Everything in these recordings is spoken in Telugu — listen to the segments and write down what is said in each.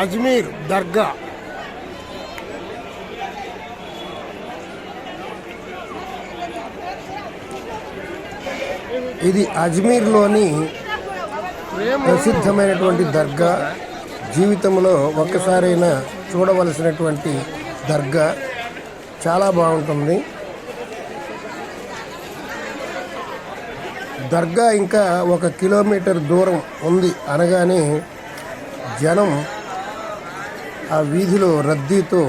అజ్మీర్ దర్గా. ఇది అజ్మీర్లోని ప్రసిద్ధమైనటువంటి దర్గా. జీవితంలో ఒక్కసారైనా చూడవలసినటువంటి దర్గా. చాలా బాగుంటుంది దర్గా. ఇంకా 1 కిలోమీటర్ దూరం ఉంది అనగానే జనం ఆ వీధిలో రద్దీతో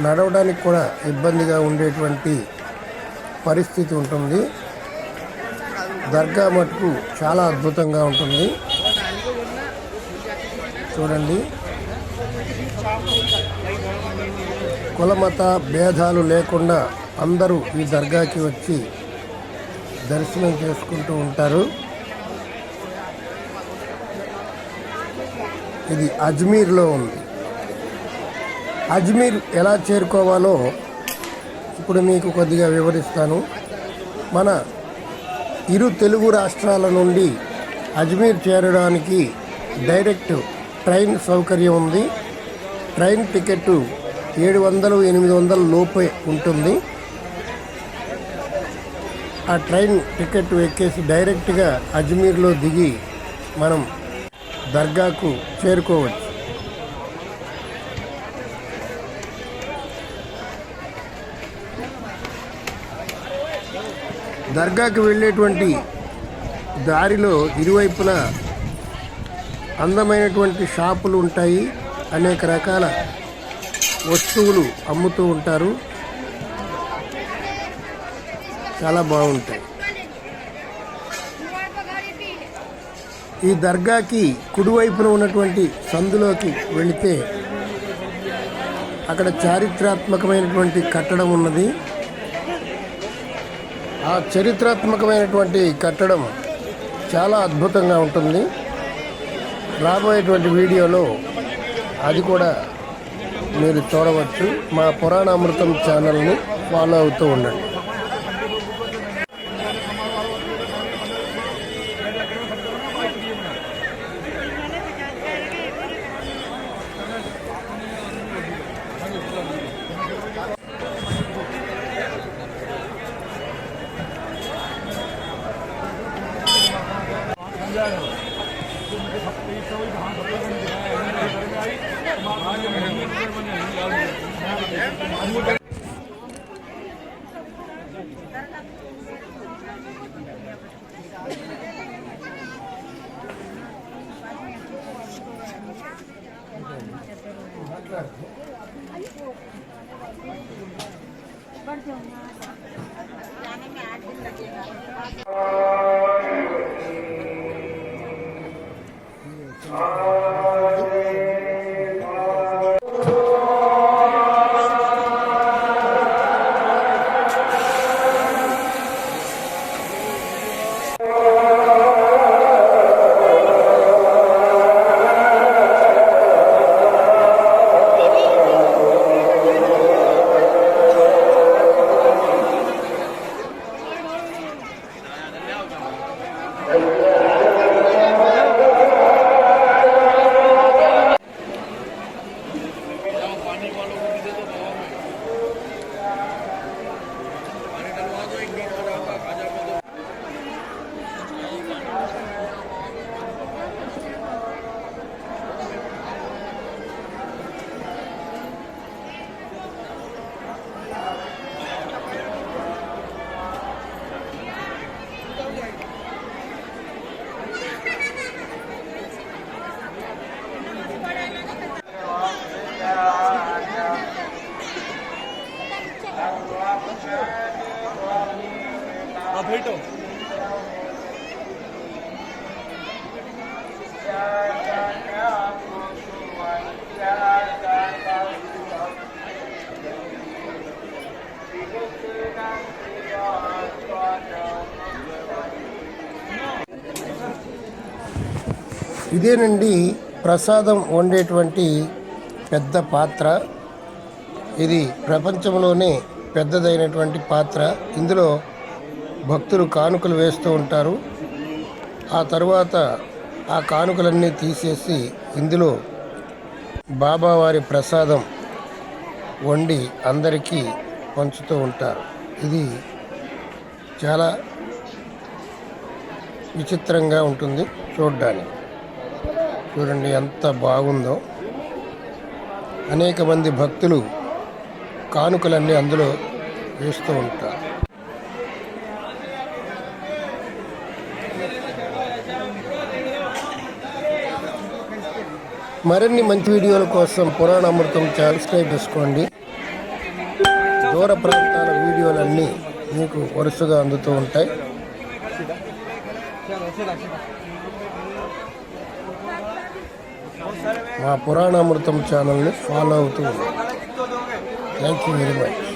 నడవడానికి కూడా ఇబ్బందిగా ఉండేటువంటి పరిస్థితి ఉంటుంది. దర్గా మటుకు చాలా అద్భుతంగా ఉంటుంది. చూడండి, కులమత భేదాలు లేకుండా అందరూ ఈ దర్గాకి వచ్చి దర్శనం చేసుకుంటూ ఉంటారు. ఇది అజ్మీర్లో ఉంది. అజ్మీర్ ఎలా చేరుకోవాలో ఇప్పుడు మీకు కొద్దిగా వివరిస్తాను. మన ఇరు తెలుగు రాష్ట్రాల నుండి అజ్మీర్ చేరడానికి డైరెక్ట్ ట్రైన్ సౌకర్యం ఉంది. ట్రైన్ టికెట్ 700-800 లోపే ఉంటుంది. ఆ ట్రైన్ టికెట్ ఎక్కేసి డైరెక్ట్గా అజ్మీర్లో దిగి మనం దర్గాకు చేరుకోవచ్చు. దర్గాకు వెళ్ళేటువంటి దారిలో ఇరువైపులా అందమైనటువంటి షాపులు ఉంటాయి. అనేక రకాల వస్తువులు అమ్ముతూ ఉంటారు. చాలా బాగుంటాయి. ఈ దర్గాకి కుడివైపున ఉన్నటువంటి సందులోకి వెళితే అక్కడ చారిత్రాత్మకమైనటువంటి కట్టడం ఉన్నది. ఆ చరిత్రాత్మకమైనటువంటి కట్టడం చాలా అద్భుతంగా ఉంటుంది. రాబోయేటువంటి వీడియోలో అది కూడా మీరు చూడవచ్చు. మా పురాణామృతం ఛానల్ని ఫాలో అవుతూ ఉండండి. ఇదేనండి ప్రసాదం వండేటువంటి పెద్ద పాత్ర. ఇది ప్రపంచంలోనే పెద్దదైనటువంటి పాత్ర. ఇందులో భక్తులు కానుకలు వేస్తూ ఉంటారు. ఆ తర్వాత ఆ కానుకలన్నీ తీసేసి ఇందులో బాబావారి ప్రసాదం వండి అందరికీ పంచుతూ ఉంటారు. ఇది చాలా విచిత్రంగా ఉంటుంది చూడడానికి. చూడండి ఎంత బాగుందో. అనేక మంది భక్తులు కానుకలన్నీ అందులో వేస్తూ ఉంటారు. మరిన్ని మంచి వీడియోల కోసం పురాణామృతం సబ్స్క్రైబ్ చేసుకోండి. దూర ప్రాంతాల వీడియోలన్నీ మీకు వరుసగా అందుతూ ఉంటాయి. మా పురాణామృతం ఛానల్ని ఫాలో అవుతూ ఉండండి. Thank you very much.